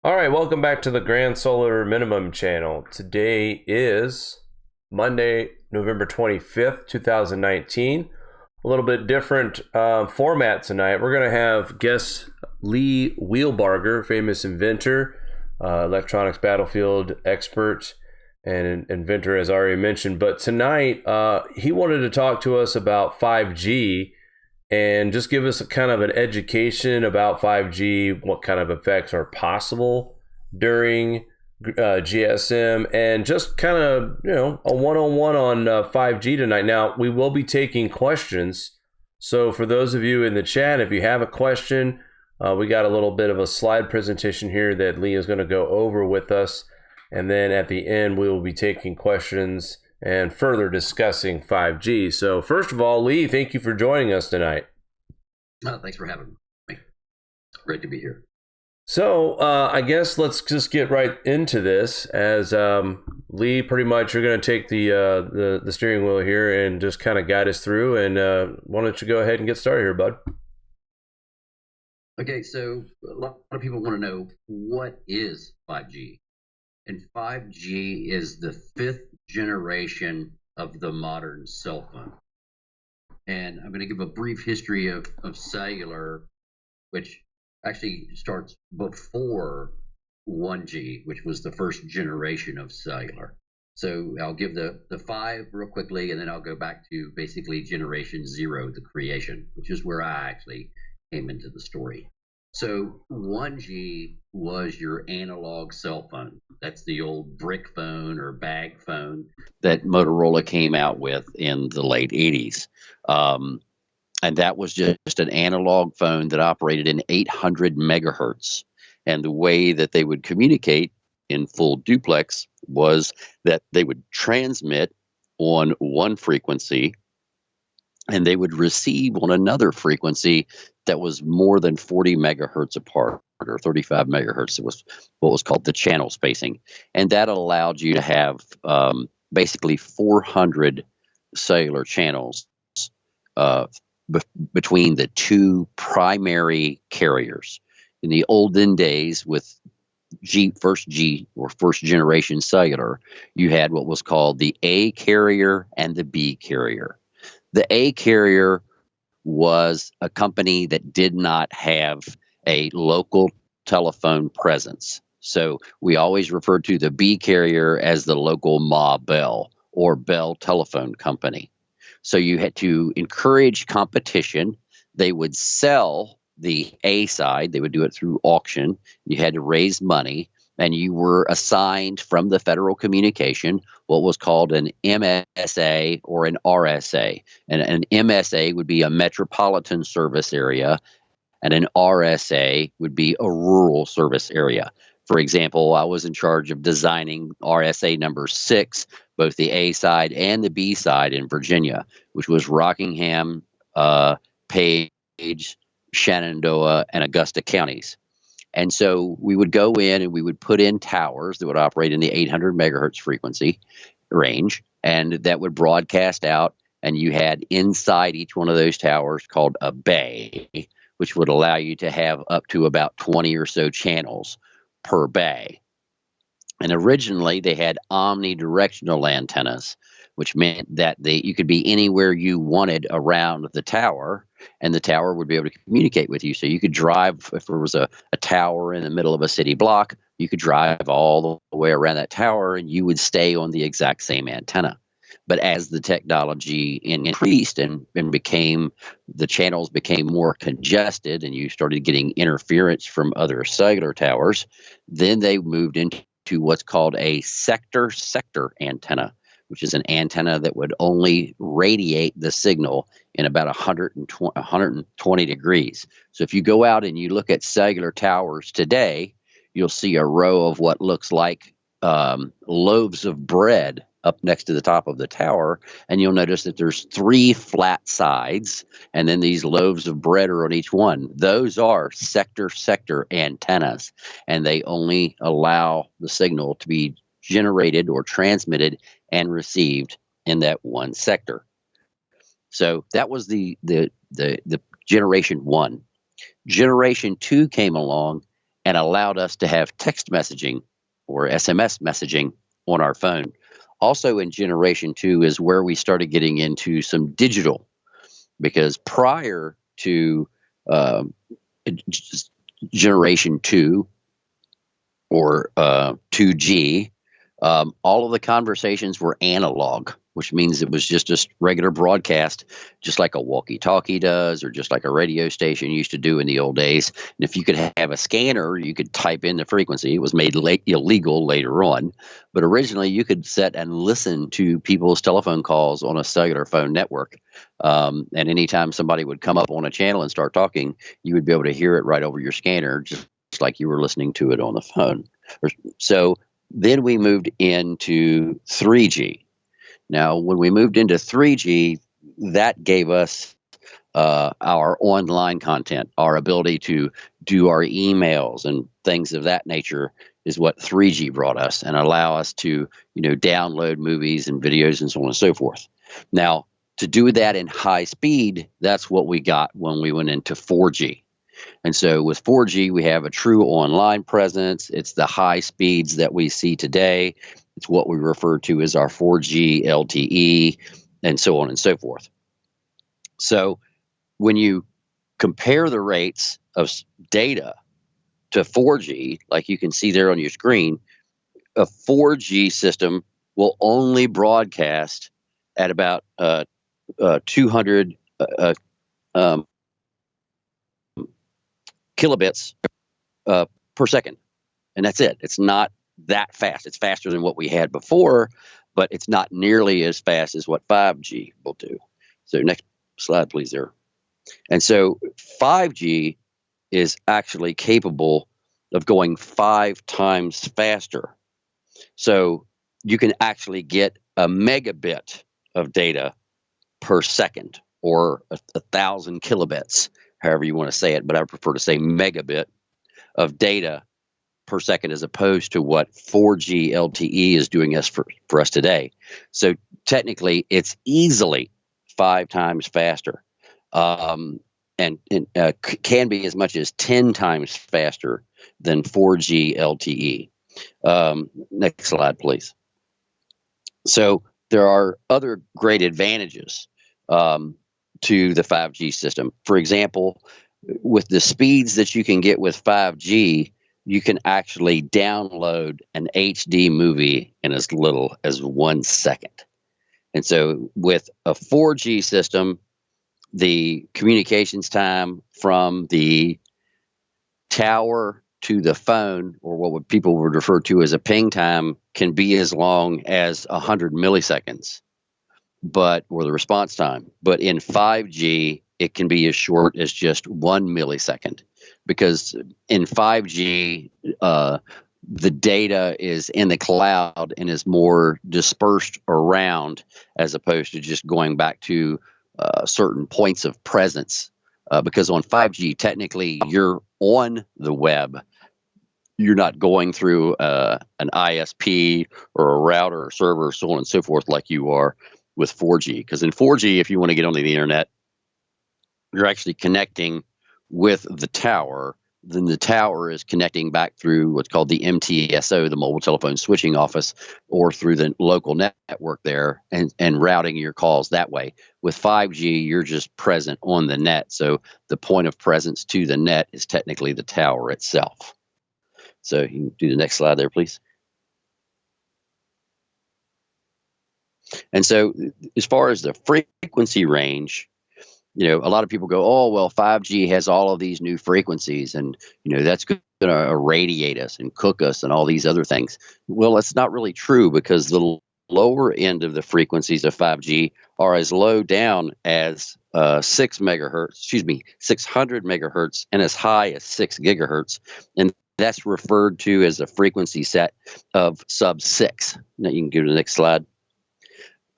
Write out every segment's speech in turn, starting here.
All right, welcome back to the Grand Solar Minimum channel. Today is Monday, November 25th, 2019. A little bit different format tonight. We're going to have guest Lee Wheelbarger, famous inventor, electronics battlefield expert, and inventor, as I already mentioned. But tonight, he wanted to talk to us about 5G and just give us a kind of an education about 5G, what kind of effects are possible during GSM, and just kind of, a one-on-one on 5G tonight. Now, we will be taking questions. So for those of you in the chat, if you have a question, we got a little bit of a slide presentation here that Lee is going to go over with us. And then at the end, we will be taking questions and further discussing 5G. So first of all, Lee, thank you for joining us tonight. Thanks for having me. Great to be here. So I guess let's just get right into this. As Lee, pretty much you're going to take the steering wheel here and just kind of guide us through. And why don't you go ahead and get started here, bud? Okay, so a lot of people want to know, what is 5G? And 5G is the fifth generation of the modern cell phone. And I'm going to give a brief history of cellular, which actually starts before 1G, which was the first generation of cellular. So I'll give the five real quickly, and then I'll go back to basically generation 0, the creation, which is where I actually came into the story. So 1G was your analog cell phone. That's the old brick phone or bag phone that Motorola came out with in the late 80s. And that was just an analog phone that operated in 800 megahertz. And the way that they would communicate in full duplex was that they would transmit on one frequency and they would receive on another frequency that was more than 40 megahertz apart, or 35 megahertz. It was what was called the channel spacing. And that allowed you to have basically 400 cellular channels between the two primary carriers. In the olden days, with first generation cellular, you had what was called the A carrier and the B carrier. The A carrier was a company that did not have a local telephone presence. So we always referred to the B carrier as the local Ma Bell or Bell Telephone Company. So you had to encourage competition. They would sell the A side. They would do it through auction. You had to raise money, and you were assigned from the Federal Communication what was called an MSA or an RSA. And an MSA would be a metropolitan service area, and an RSA would be a rural service area. For example, I was in charge of designing RSA number 6, both the A side and the B side in Virginia, which was Rockingham, Page, Shenandoah, and Augusta counties. And so we would go in and we would put in towers that would operate in the 800 megahertz frequency range, and that would broadcast out. And you had inside each one of those towers called a bay, which would allow you to have up to about 20 or so channels per bay. And originally they had omnidirectional antennas, which meant that you could be anywhere you wanted around the tower, and the tower would be able to communicate with you. So you could drive, if there was a tower in the middle of a city block, you could drive all the way around that tower and you would stay on the exact same antenna. But as the technology increased and the channels became more congested and you started getting interference from other cellular towers, then they moved into what's called a sector antenna, which is an antenna that would only radiate the signal in about 120 degrees. So if you go out and you look at cellular towers today, you'll see a row of what looks like loaves of bread up next to the top of the tower, and you'll notice that there's 3 flat sides, and then these loaves of bread are on each one. Those are sector antennas, and they only allow the signal to be generated or transmitted and received in that one sector. So that was the generation 1. Generation 2 came along, and allowed us to have text messaging or SMS messaging on our phone. Also in generation 2 is where we started getting into some digital, because prior to generation 2 or 2G, all of the conversations were analog, which means it was just a regular broadcast, just like a walkie-talkie does, or just like a radio station used to do in the old days. And if you could have a scanner, you could type in the frequency. It was made illegal later on, but originally you could sit and listen to people's telephone calls on a cellular phone network. And anytime somebody would come up on a channel and start talking, you would be able to hear it right over your scanner, just like you were listening to it on the phone. So then we moved into 3G. Now, when we moved into 3G, that gave us our online content, our ability to do our emails and things of that nature is what 3G brought us, and allow us to, download movies and videos and so on and so forth. Now, to do that in high speed, that's what we got when we went into 4G. And so with 4G, we have a true online presence. It's the high speeds that we see today. It's what we refer to as our 4G LTE, and so on and so forth. So when you compare the rates of data to 4G, like you can see there on your screen, a 4G system will only broadcast at about 200 kilobits per second. And that's it. It's not that fast. It's faster than what we had before, but it's not nearly as fast as what 5G will do. So next slide, please, there. And so 5G is actually capable of going 5 times faster. So you can actually get a megabit of data per second, or 1,000 kilobits, however you want to say it, but I prefer to say megabit of data per second, as opposed to what 4G LTE is doing for us today. So technically, it's easily 5 times faster, and can be as much as 10 times faster than 4G LTE. Next slide, please. So there are other great advantages to the 5G system. For example, with the speeds that you can get with 5G, you can actually download an HD movie in as little as 1 second. And so with a 4G system, the communications time from the tower to the phone, or what people would refer to as a ping time, can be as long as 100 milliseconds, or the response time. But in 5G, it can be as short as just 1 millisecond, because in 5G, the data is in the cloud and is more dispersed around, as opposed to just going back to certain points of presence. Because on 5G, technically, you're on the web. You're not going through an ISP or a router or server, so on and so forth, like you are with 4G. Because in 4G, if you want to get onto the internet, you're actually connecting with the tower. Then the tower is connecting back through what's called the MTSO, the mobile telephone switching office, or through the local network there, and routing your calls that way. With 5G, you're just present on the net. So the point of presence to the net is technically the tower itself. So you can do the next slide there, please. And so as far as the frequency range, a lot of people go, oh, well, 5G has all of these new frequencies, and, that's going to irradiate us and cook us and all these other things. Well, that's not really true, because the lower end of the frequencies of 5G are as low down as 600 megahertz and as high as 6 gigahertz. And that's referred to as a frequency set of sub-6. Now you can go to the next slide.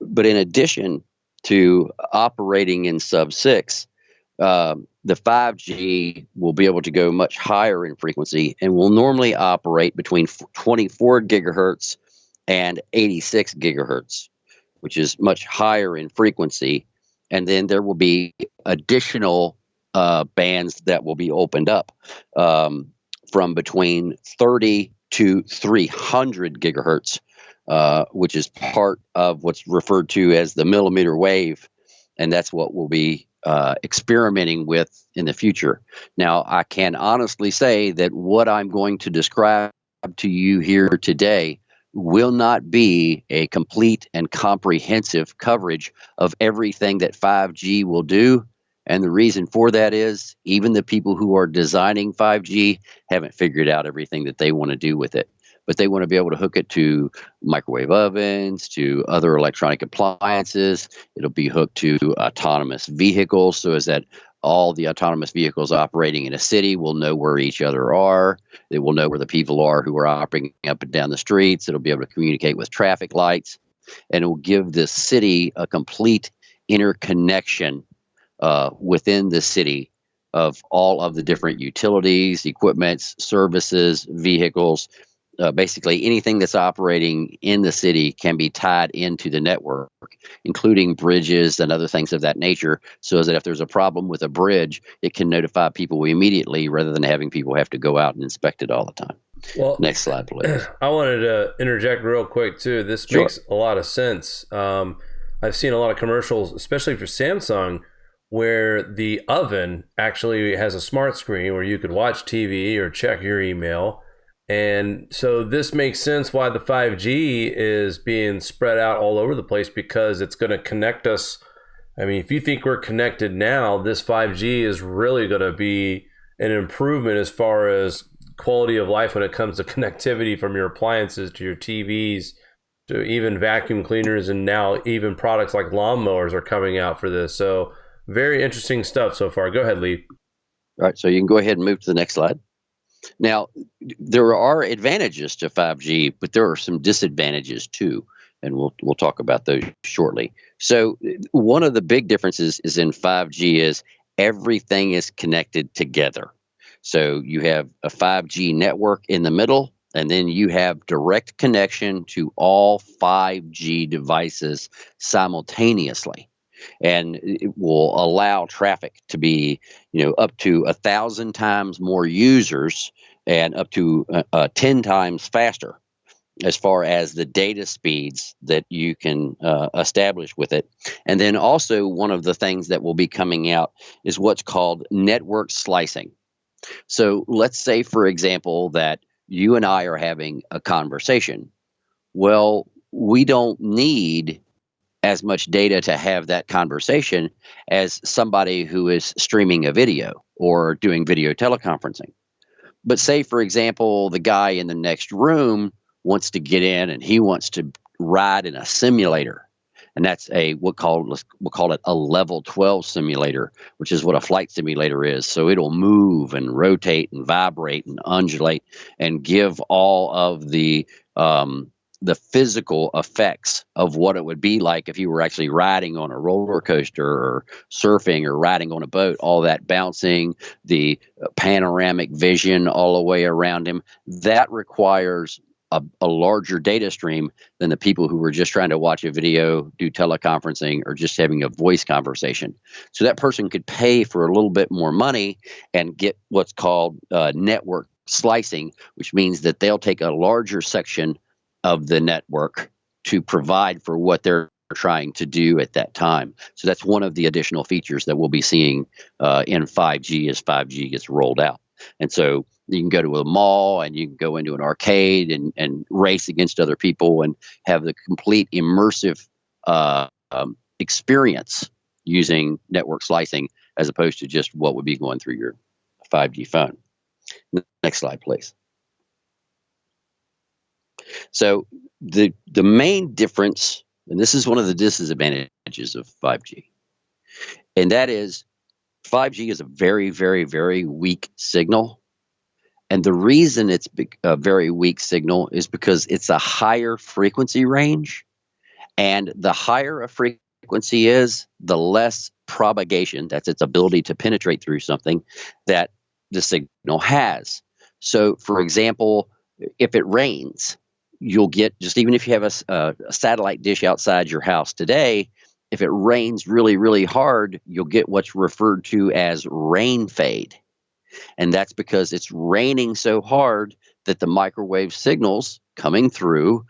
But in addition to operating in sub-6, the 5G will be able to go much higher in frequency, and will normally operate between 24 gigahertz and 86 gigahertz, which is much higher in frequency. And then there will be additional bands that will be opened up from between 30 to 300 gigahertz, which is part of what's referred to as the millimeter wave. And that's what we'll be experimenting with in the future. Now, I can honestly say that what I'm going to describe to you here today will not be a complete and comprehensive coverage of everything that 5G will do. And the reason for that is even the people who are designing 5G haven't figured out everything that they want to do with it. But they want to be able to hook it to microwave ovens, to other electronic appliances. It'll be hooked to autonomous vehicles, so as that all the autonomous vehicles operating in a city will know where each other are. They will know where the people are who are operating up and down the streets. It'll be able to communicate with traffic lights, and it will give the city a complete interconnection within the city of all of the different utilities, equipments, services, vehicles. Basically, anything that's operating in the city can be tied into the network, including bridges and other things of that nature, so that if there's a problem with a bridge, it can notify people immediately rather than having people have to go out and inspect it all the time. Well, next slide, please. I wanted to interject real quick, too. This makes a lot of sense. I've seen a lot of commercials, especially for Samsung, where the oven actually has a smart screen where you could watch TV or check your email. And so this makes sense why the 5G is being spread out all over the place, because it's going to connect us. I mean, if you think we're connected now, this 5G is really going to be an improvement as far as quality of life when it comes to connectivity from your appliances to your TVs to even vacuum cleaners, and now even products like lawnmowers are coming out for this. So very interesting stuff so far. Go ahead, Lee. All right, so you can go ahead and move to the next slide. Now, there are advantages to 5G, but there are some disadvantages too, and we'll talk about those shortly. So one of the big differences is in 5G is everything is connected together. So you have a 5G network in the middle, and then you have direct connection to all 5G devices simultaneously. And it will allow traffic to be, up to 1,000 times more users and up to 10 times faster as far as the data speeds that you can establish with it. And then also one of the things that will be coming out is what's called network slicing. So let's say, for example, that you and I are having a conversation. Well, we don't need as much data to have that conversation as somebody who is streaming a video or doing video teleconferencing. But say, for example, the guy in the next room wants to get in and he wants to ride in a simulator. And that's we'll call it a level 12 simulator, which is what a flight simulator is. So it'll move and rotate and vibrate and undulate and give all of the physical effects of what it would be like if you were actually riding on a roller coaster or surfing or riding on a boat, all that bouncing, the panoramic vision all the way around him. That requires a larger data stream than the people who were just trying to watch a video, do teleconferencing, or just having a voice conversation. So that person could pay for a little bit more money and get what's called network slicing, which means that they'll take a larger section of the network to provide for what they're trying to do at that time. So that's one of the additional features that we'll be seeing in 5G as 5G gets rolled out. And so you can go to a mall and you can go into an arcade and race against other people and have the complete immersive experience using network slicing, as opposed to just what would be going through your 5G phone. Next slide, please. So the main difference, and this is one of the disadvantages of 5G, and that is 5G is a very, very, very weak signal. And the reason it's a very weak signal is because it's a higher frequency range. And the higher a frequency is, the less propagation, that's its ability to penetrate through something, that the signal has. So, for example, if it rains, you'll get, just even if you have a satellite dish outside your house today, if it rains really, really hard, you'll get what's referred to as rain fade. And that's because it's raining so hard that the microwave signals coming through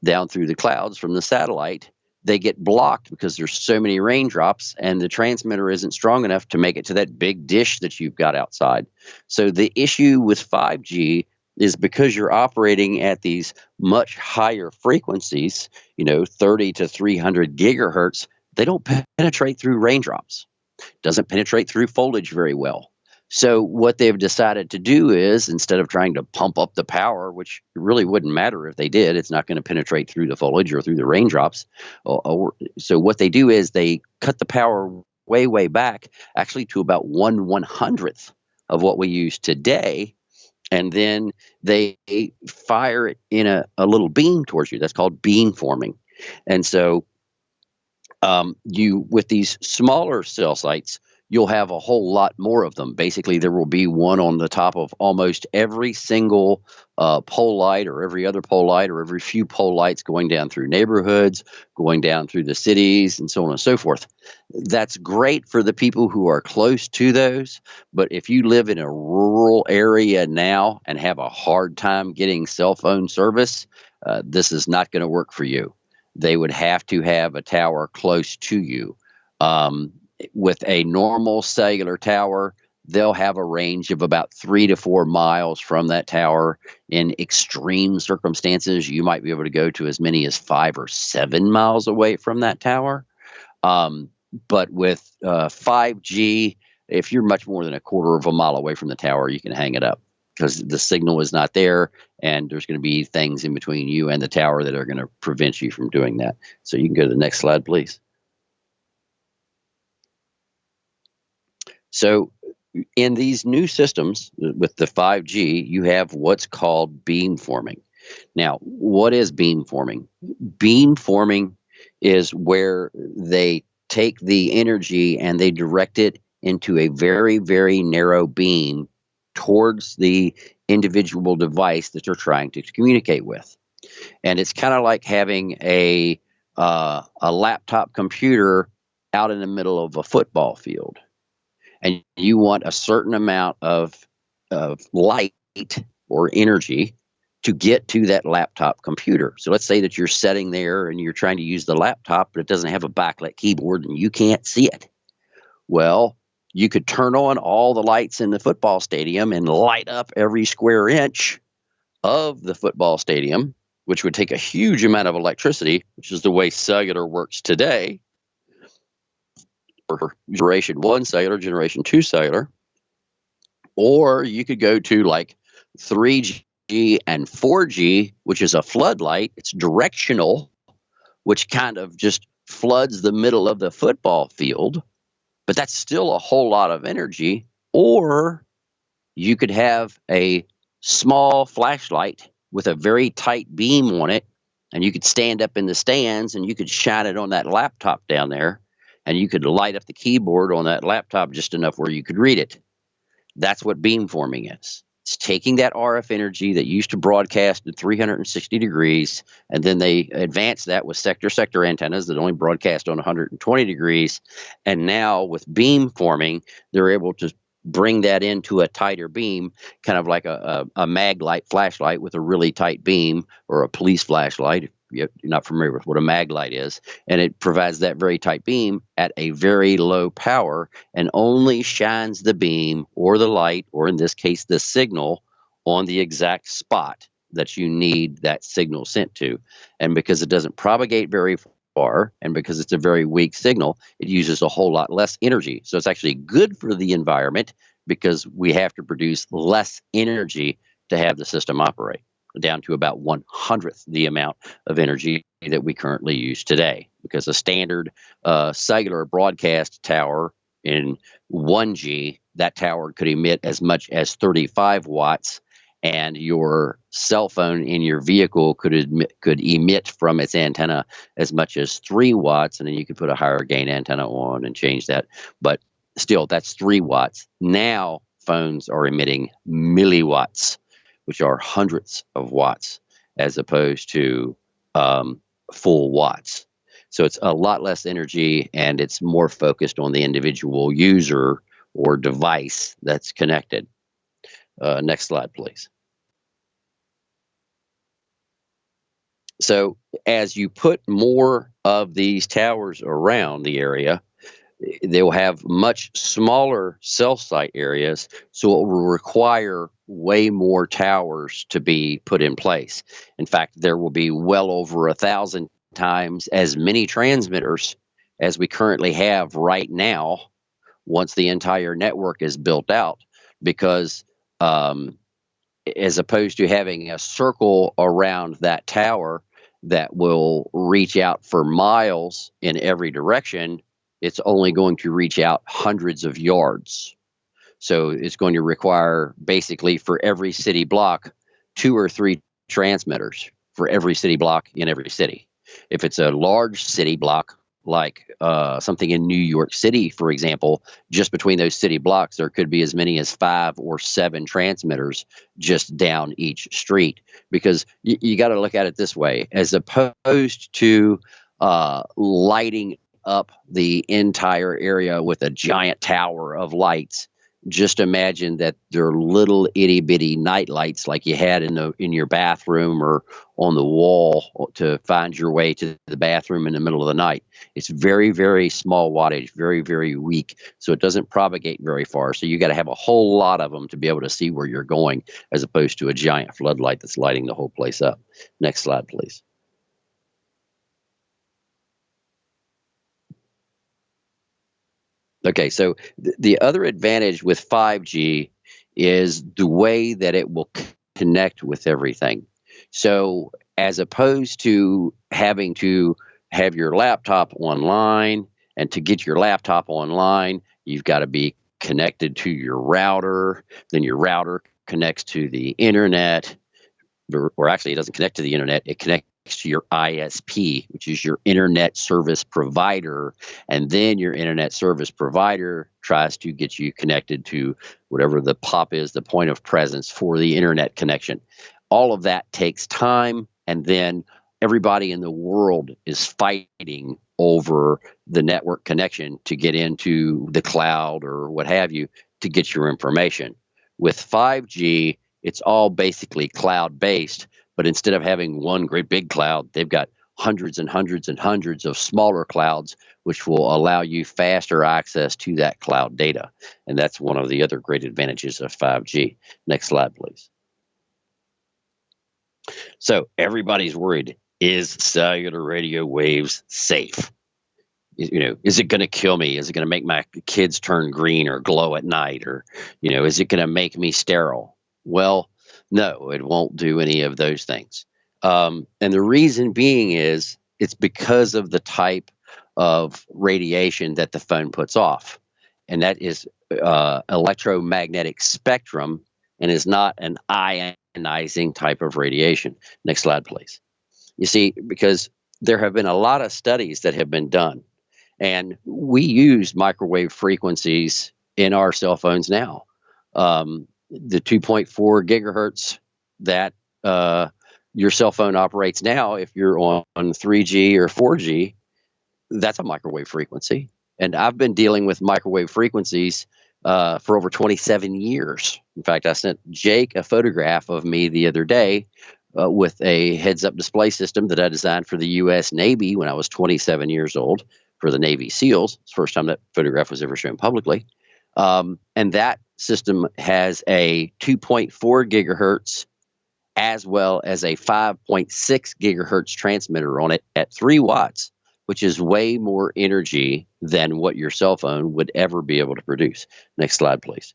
down through the clouds from the satellite, they get blocked because there's so many raindrops and the transmitter isn't strong enough to make it to that big dish that you've got outside. So the issue with 5G is because you're operating at these much higher frequencies, 30 to 300 gigahertz, they don't penetrate through raindrops. Doesn't penetrate through foliage very well. So what they've decided to do is, instead of trying to pump up the power, which really wouldn't matter if they did, it's not going to penetrate through the foliage or through the raindrops. So what they do is they cut the power way, way back, actually to about 1/100th of what we use today. And then they fire it in a little beam towards you. That's called beamforming. And so with these smaller cell sites, you'll have a whole lot more of them. Basically, there will be one on the top of almost every single pole light, or every other pole light, or every few pole lights going down through neighborhoods, going down through the cities, and so on and so forth. That's great for the people who are close to those. But if you live in a rural area now and have a hard time getting cell phone service, this is not going to work for you. They would have to have a tower close to you. With a normal cellular tower, they'll have a range of about 3 to 4 miles from that tower. In extreme circumstances, you might be able to go to as many as 5 or 7 miles away from that tower. But with 5G, if you're much more than a quarter of a mile away from the tower, you can hang it up because the signal is not there, and there's going to be things in between you and the tower that are going to prevent you from doing that. So you can go to the next slide, please. So in these new systems with the 5G, you have what's called beamforming. Now, what is beamforming? Beamforming is where they take the energy and they direct it into a very, very narrow beam towards the individual device that you're trying to communicate with. And it's kind of like having a laptop computer out in the middle of a football field. And you want a certain amount of light or energy to get to that laptop computer. So let's say that you're sitting there and you're trying to use the laptop, but it doesn't have a backlit keyboard and you can't see it. Well, you could turn on all the lights in the football stadium and light up every square inch of the football stadium, which would take a huge amount of electricity, which is the way cellular works today. Or generation 1 cellular, generation 2 cellular. Or you could go to like 3G and 4G, which is a floodlight. It's directional, which kind of just floods the middle of the football field. But that's still a whole lot of energy. Or you could have a small flashlight with a very tight beam on it, and you could stand up in the stands and you could shine it on that laptop down there. And you could light up the keyboard on that laptop just enough where you could read it. That's what beamforming is. It's taking that RF energy that used to broadcast at 360 degrees, and then they advanced that with sector antennas that only broadcast on 120 degrees. And now with beamforming, they're able to bring that into a tighter beam, kind of like a mag light flashlight with a really tight beam, or a police flashlight, if you're not familiar with what a mag light is. And it provides that very tight beam at a very low power and only shines the beam or the light, or in this case, the signal, on the exact spot that you need that signal sent to. And because it doesn't propagate very far, and because it's a very weak signal, it uses a whole lot less energy. So it's actually good for the environment because we have to produce less energy to have the system operate, down to about 1/100th the amount of energy that we currently use today. Because a standard cellular broadcast tower in 1G, that tower could emit as much as 35 watts, and your cell phone in your vehicle could emit from its antenna as much as 3 watts, and then you could put a higher gain antenna on and change that. But still, that's 3 watts. Now phones are emitting milliwatts, which are hundredths of watts, as opposed to full watts. So it's a lot less energy, and it's more focused on the individual user or device that's connected. Next slide, please. So as you put more of these towers around the area, they will have much smaller cell site areas, so it will require way more towers to be put in place. In fact, there will be well over 1,000 times as many transmitters as we currently have right now once the entire network is built out, because as opposed to having a circle around that tower that will reach out for miles in every direction, it's only going to reach out hundreds of yards. So it's going to require, basically, for every city block, 2 or 3 transmitters for every city block in every city. If it's a large city block, like something in New York City, for example, just between those city blocks, there could be as many as 5 or 7 transmitters just down each street. Because you got to look at it this way: as opposed to lighting up the entire area with a giant tower of lights, just imagine that they're little itty bitty night lights like you had in your bathroom or on the wall to find your way to the bathroom in the middle of the night. It's very, very small wattage, very, very weak, so it doesn't propagate very far. So you got to have a whole lot of them to be able to see where you're going, as opposed to a giant floodlight that's lighting the whole place up. Next slide, please. Okay, so the other advantage with 5G is the way that it will connect with everything. So as opposed to having to have your laptop online, and to get your laptop online, you've got to be connected to your router, then your router connects to the internet, or actually it doesn't connect to the internet, it connects to your ISP, which is your internet service provider, and then your internet service provider tries to get you connected to whatever the POP is, the point of presence for the internet connection. All of that takes time, and then everybody in the world is fighting over the network connection to get into the cloud or what have you to get your information. With 5G, it's all basically cloud-based, but instead of having one great big cloud, they've got hundreds and hundreds and hundreds of smaller clouds, which will allow you faster access to that cloud data. And that's one of the other great advantages of 5G. Next slide, please. So everybody's worried, is cellular radio waves safe? Is it going to kill me? Is it going to make my kids turn green or glow at night? Or, is it going to make me sterile? Well, no, it won't do any of those things. And the reason being is it's because of the type of radiation that the phone puts off. And that is electromagnetic spectrum, and is not an ionizing type of radiation. Next slide, please. You see, because there have been a lot of studies that have been done, and we use microwave frequencies in our cell phones now. The 2.4 gigahertz that your cell phone operates now, if you're on 3G or 4G, that's a microwave frequency. And I've been dealing with microwave frequencies for over 27 years. In fact, I sent Jake a photograph of me the other day with a heads-up display system that I designed for the U.S. Navy when I was 27 years old for the Navy SEALs. It's the first time that photograph was ever shown publicly. And that system has a 2.4 gigahertz as well as a 5.6 gigahertz transmitter on it at 3 watts, which is way more energy than what your cell phone would ever be able to produce. Next slide, please.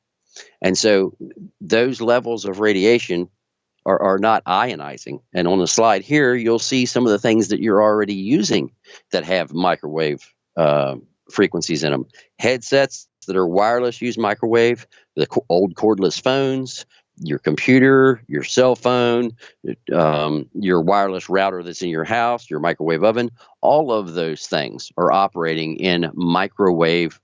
And so those levels of radiation are not ionizing. And on the slide here, you'll see some of the things that you're already using that have microwave frequencies in them. Headsets that are wireless use microwave, the old cordless phones, your computer, your cell phone, your wireless router that's in your house, your microwave oven, all of those things are operating in microwave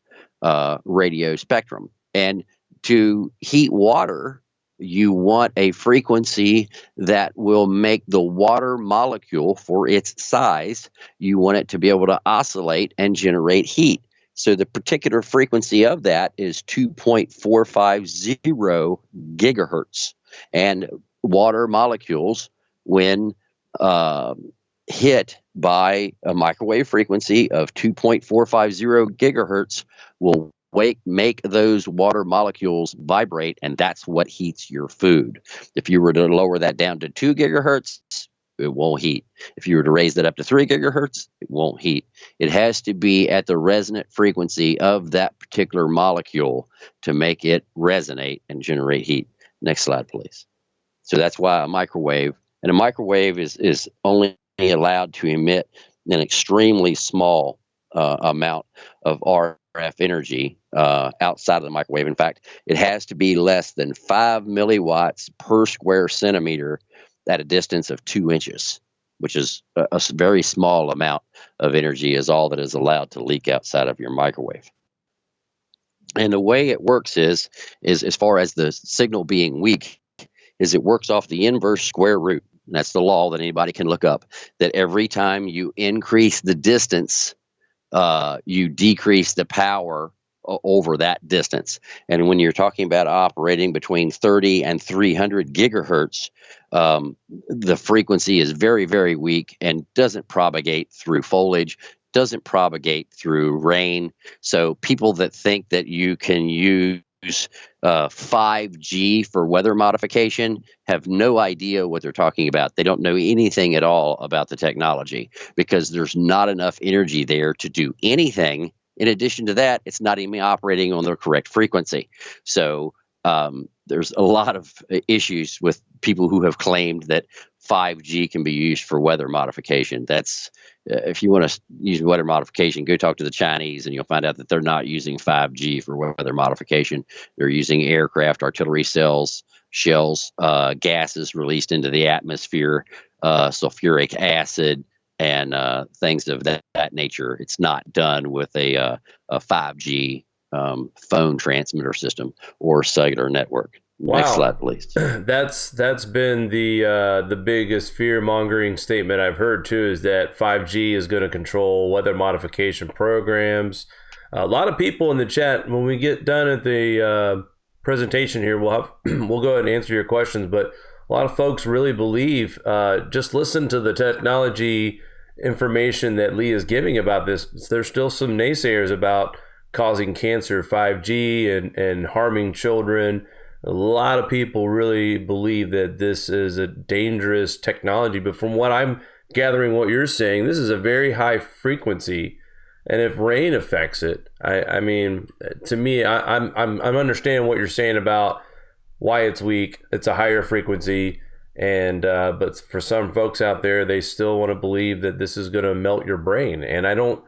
radio spectrum. And to heat water, you want a frequency that will make the water molecule, for its size, you want it to be able to oscillate and generate heat. So the particular frequency of that is 2.450 gigahertz. And water molecules, when hit by a microwave frequency of 2.450 gigahertz, will make those water molecules vibrate, and that's what heats your food. If you were to lower that down to 2 gigahertz, it won't heat. If you were to raise that up to 3 gigahertz, it won't heat. It has to be at the resonant frequency of that particular molecule to make it resonate and generate heat. Next slide, please. So that's why a microwave is only allowed to emit an extremely small amount of RF energy outside of the microwave. In fact, it has to be less than 5 milliwatts per square centimeter at a distance of 2 inches, which is a very small amount of energy is all that is allowed to leak outside of your microwave. And the way it works is as far as the signal being weak, is it works off the inverse square root. And that's the law that anybody can look up, that every time you increase the distance, you decrease the power over that distance. And when you're talking about operating between 30 and 300 gigahertz, the frequency is very, very weak and doesn't propagate through foliage, doesn't propagate through rain. So people that think that you can use 5G for weather modification have no idea what they're talking about. They don't know anything at all about the technology, because there's not enough energy there to do anything. In addition to that, it's not even operating on the correct frequency. So there's a lot of issues with people who have claimed that 5G can be used for weather modification. That's if you want to use weather modification, go talk to the Chinese and you'll find out that they're not using 5G for weather modification. They're using aircraft artillery shells, gases released into the atmosphere, sulfuric acid, and things of that nature. It's not done with a 5G phone transmitter system or cellular network. Wow. Next slide, please. That's been the biggest fear-mongering statement I've heard too, is that 5G is going to control weather modification programs. A lot of people in the chat, when we get done at the presentation here, we'll go ahead and answer your questions. But a lot of folks really believe, just listen to the technology information that Lee is giving about this. There's still some naysayers about causing cancer, 5G, and harming children. A lot of people really believe that this is a dangerous technology, but from what I'm gathering, what you're saying, this is a very high frequency, and if rain affects it, I mean, to me, I'm understanding what you're saying about why it's weak. It's a higher frequency, and but for some folks out there, they still want to believe that this is going to melt your brain, and I don't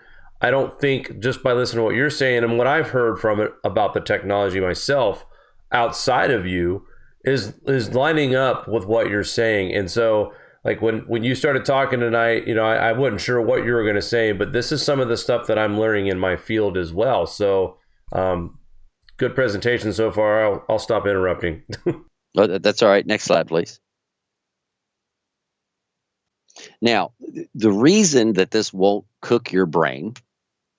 think, just by listening to what you're saying and what I've heard from it about the technology myself, outside of you, is lining up with what you're saying. And so, like, when you started talking tonight, you know, I wasn't sure what you were going to say, but this is some of the stuff that I'm learning in my field as well. So good presentation so far. I'll stop interrupting. That's all right. Next slide, please. Now, the reason that this won't cook your brain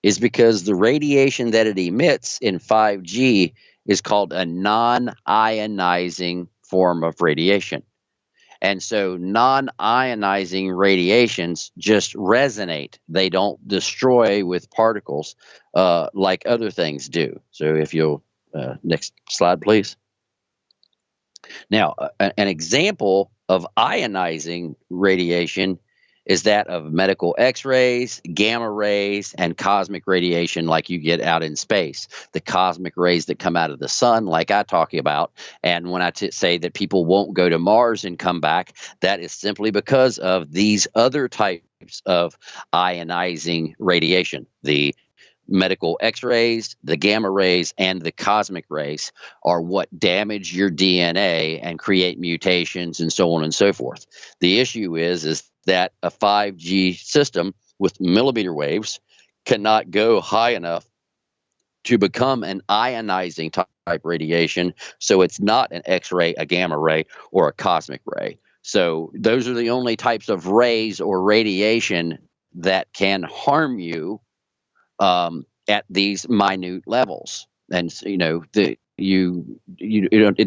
is because the radiation that it emits in 5G is called a non-ionizing form of radiation. And so non-ionizing radiations just resonate. They don't destroy with particles like other things do. So if you'll, next slide, please. Now, an example of ionizing radiation is that of medical X-rays, gamma rays, and cosmic radiation like you get out in space. The cosmic rays that come out of the sun, like I talk about. And when I say that people won't go to Mars and come back, that is simply because of these other types of ionizing radiation. The medical X-rays, the gamma rays, and the cosmic rays are what damage your DNA and create mutations and so on and so forth. The issue is that a 5G system with millimeter waves cannot go high enough to become an ionizing type radiation. So it's not an X-ray, a gamma ray, or a cosmic ray. So those are the only types of rays or radiation that can harm you at these minute levels. And it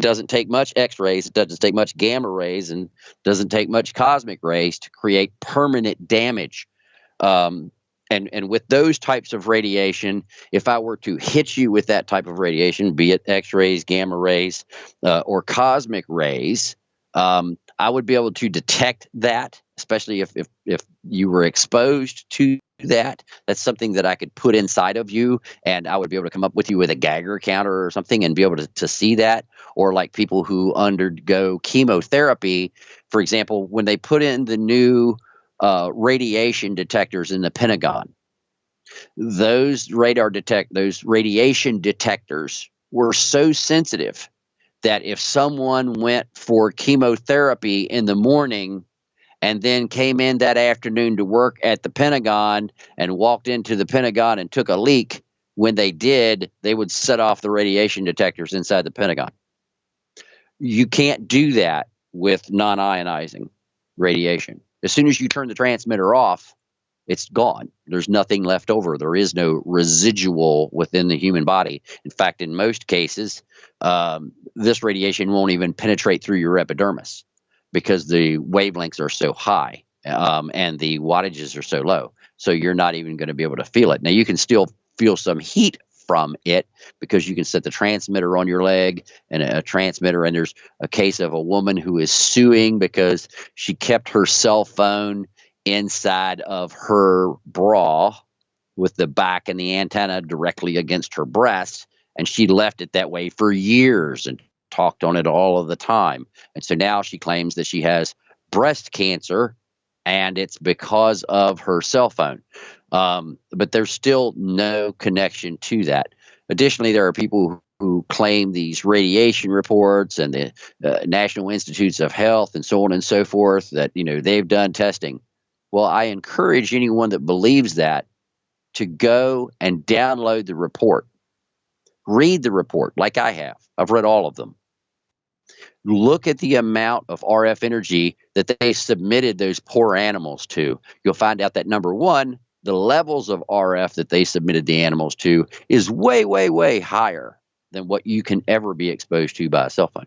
doesn't take much X-rays, it doesn't take much gamma rays, and doesn't take much cosmic rays to create permanent damage. And with those types of radiation, if I were to hit you with that type of radiation, be it X-rays, gamma rays, or cosmic rays, I would be able to detect that, especially if you were exposed to that. That's something that I could put inside of you, and I would be able to come up with you with a Geiger counter or something and be able to see that. Or like people who undergo chemotherapy, for example, when they put in the new radiation detectors in the Pentagon, those radiation detectors were so sensitive that if someone went for chemotherapy in the morning and then came in that afternoon to work at the Pentagon and walked into the Pentagon and took a leak, when they did, they would set off the radiation detectors inside the Pentagon. You can't do that with non-ionizing radiation. As soon as you turn the transmitter off, it's gone. There's nothing left over. There is no residual within the human body. In fact, in most cases, this radiation won't even penetrate through your epidermis because the wavelengths are so high, and the wattages are so low. So you're not even going to be able to feel it. Now, you can still feel some heat from it because you can set the transmitter on your leg and a transmitter. And there's a case of a woman who is suing because she kept her cell phone inside of her bra with the back and the antenna directly against her breast, and she left it that way for years and talked on it all of the time. And so now she claims that she has breast cancer, and it's because of her cell phone. But there's still no connection to that. Additionally, there are people who claim these radiation reports and the National Institutes of Health and so on and so forth that they've done testing. Well, I encourage anyone that believes that to go and download the report. Read the report like I have. I've read all of them. Look at the amount of RF energy that they submitted those poor animals to. You'll find out that, number one, the levels of RF that they submitted the animals to is way, way, way higher than what you can ever be exposed to by a cell phone.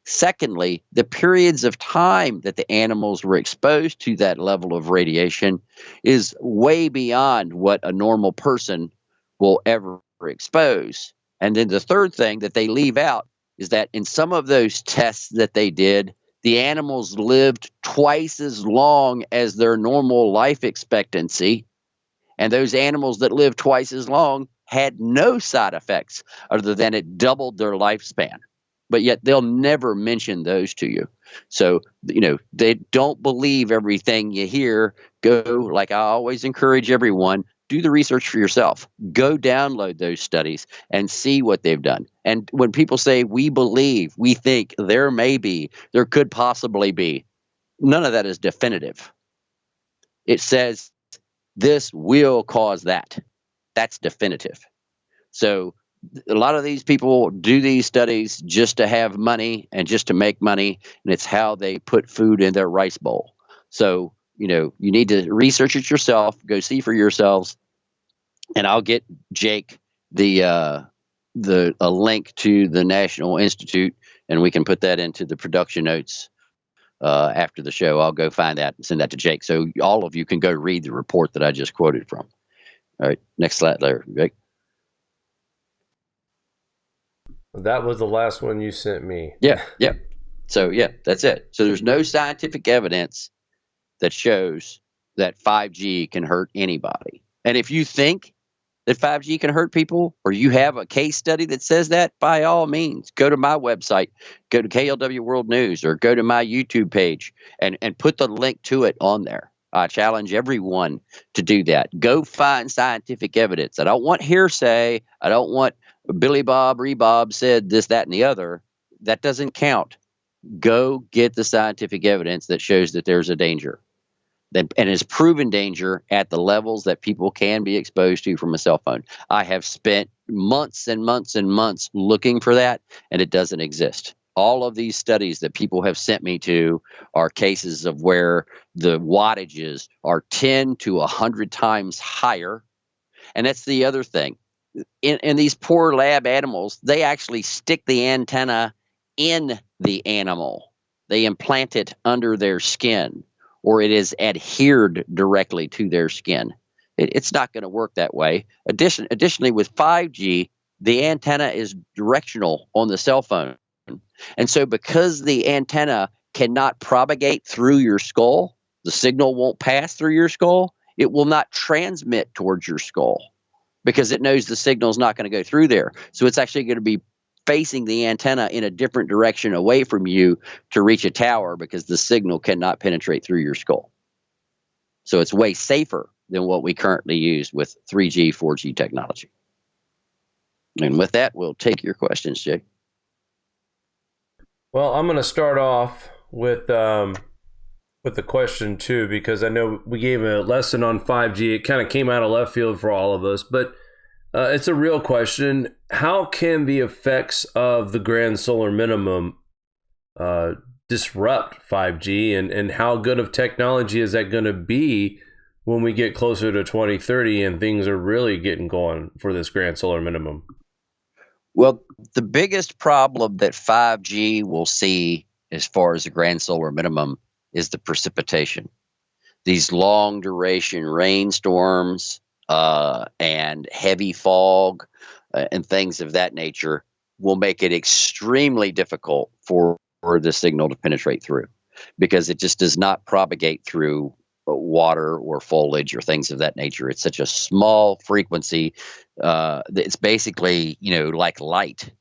Secondly, the periods of time that the animals were exposed to that level of radiation is way beyond what a normal person will ever expose. And then the third thing that they leave out is that in some of those tests that they did, the animals lived twice as long as their normal life expectancy. And those animals that lived twice as long had no side effects other than it doubled their lifespan. But yet they'll never mention those to you. So, they don't believe everything you hear. Go, like I always encourage everyone, do the research for yourself. Go download those studies and see what they've done. And when people say, we believe, we think, there could possibly be, none of that is definitive. It says this will cause that. That's definitive. So a lot of these people do these studies just to have money and just to make money, and it's how they put food in their rice bowl. So, you need to research it yourself, go see for yourselves, and I'll get Jake a link to the National Institute, and we can put that into the production notes after the show. I'll go find that and send that to Jake, so all of you can go read the report that I just quoted from. All right, next slide there, Jake. That was the last one you sent me. Yeah. So, that's it. So there's no scientific evidence that shows that 5G can hurt anybody. And if you think that 5G can hurt people, or you have a case study that says that, by all means, go to my website, go to KLW World News, or go to my YouTube page and put the link to it on there. I challenge everyone to do that. Go find scientific evidence. I don't want hearsay. I don't want Billy Bob, Rebob said this, that, and the other. That doesn't count. Go get the scientific evidence that shows that there's a danger. And it's proven danger at the levels that people can be exposed to from a cell phone. I have spent months and months and months looking for that, and it doesn't exist. All of these studies that people have sent me to are cases of where the wattages are 10 to 100 times higher, And that's the other thing. In these poor lab animals, they actually stick the antenna in the animal. They implant it under their skin, or it is adhered directly to their skin. It's not going to work that way. Additionally, with 5G, the antenna is directional on the cell phone. And so because the antenna cannot propagate through your skull, the signal won't pass through your skull, it will not transmit towards your skull because it knows the signal is not going to go through there. So it's actually going to be facing the antenna in a different direction away from you to reach a tower because the signal cannot penetrate through your skull. So it's way safer than what we currently use with 3G, 4G technology. And with that, we'll take your questions, Jay. Well, I'm going to start off with the question too, because I know we gave a lesson on 5G. It kind of came out of left field for all of us, but it's a real question. How can the effects of the grand solar minimum disrupt 5G, and how good of technology is that going to be when we get closer to 2030 and things are really getting going for this grand solar minimum? Well, the biggest problem that 5G will see as far as the grand solar minimum is the precipitation. These long duration rainstorms and heavy fog and things of that nature will make it extremely difficult for the signal to penetrate through because it just does not propagate through water or foliage or things of that nature. It's such a small frequency. It's basically, like light.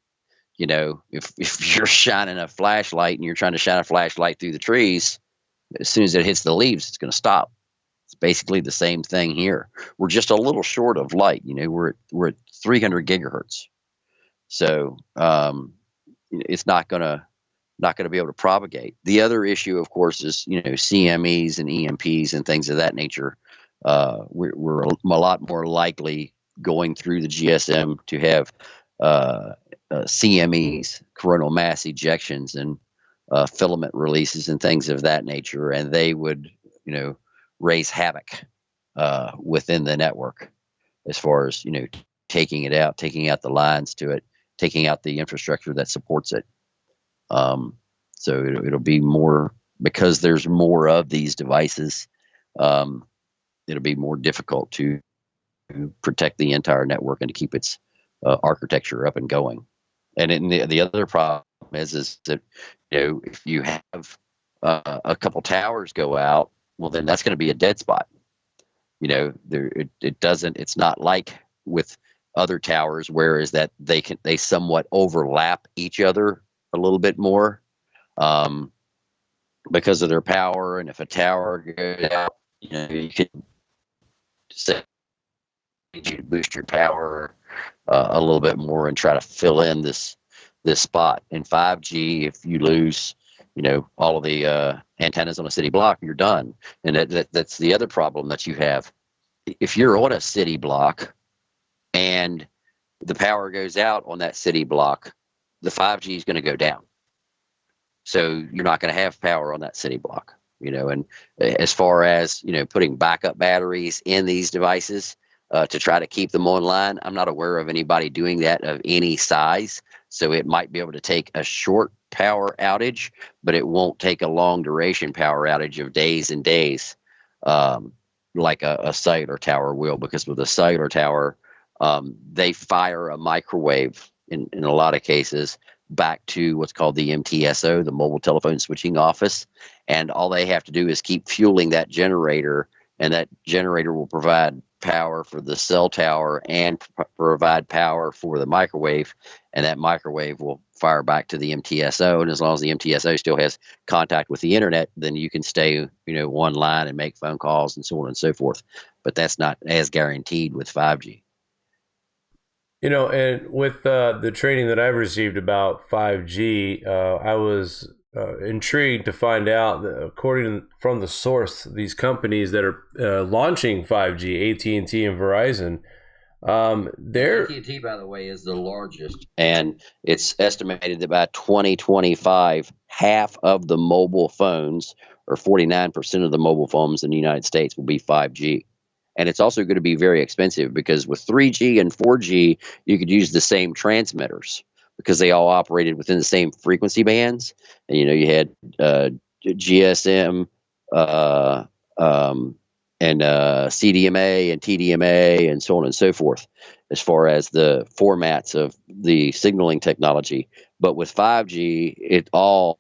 If you're shining a flashlight and you're trying to shine a flashlight through the trees, as soon as it hits the leaves, it's going to stop. It's basically the same thing here. We're just a little short of light. We're at 300 gigahertz. So it's not going to be able to propagate. The other issue, of course, is CMEs and EMPs and things of that nature. We're a lot more likely going through the GSM to have CMEs, coronal mass ejections, and filament releases and things of that nature, and they would raise havoc within the network as far as taking out the lines to it, taking out the infrastructure that supports it. So it'll be more, because there's more of these devices, it'll be more difficult to protect the entire network and to keep its architecture up and going. And the other problem is that if you have a couple towers go out, well, then that's going to be a dead spot. It's not like with other towers, whereas that they somewhat overlap each other a little bit more because of their power. And if a tower goes out, you can say you boost your power a little bit more and try to fill in this spot. In 5G, if you lose all of the antennas on a city block, you're done. And that's the other problem that you have. If you're on a city block and the power goes out on that city block, the 5G is going to go down. So you're not going to have power on that city block. And as far as putting backup batteries in these devices to try to keep them online, I'm not aware of anybody doing that of any size. So it might be able to take a short power outage, but it won't take a long duration power outage of days and days, like a cellular tower will, because with a cellular tower, they fire a microwave in a lot of cases back to what's called the MTSO, the mobile telephone switching office. And all they have to do is keep fueling that generator, and that generator will provide power for the cell tower and provide power for the microwave, and that microwave will fire back to the MTSO. And as long as the MTSO still has contact with the internet, then you can stay online and make phone calls and so on and so forth. But that's not as guaranteed with 5G. And with the training that I've received about 5G, I was intrigued to find out that, according from the source, these companies that are launching 5G, AT&T and Verizon, AT&T, by the way, is the largest, and it's estimated that by 2025, half of the mobile phones, or 49% of the mobile phones in the United States, will be 5G. And it's also going to be very expensive because with 3G and 4G, you could use the same transmitters because they all operated within the same frequency bands. And, you had GSM, uh, um, and CDMA and TDMA and so on and so forth as far as the formats of the signaling technology. But with 5G, it all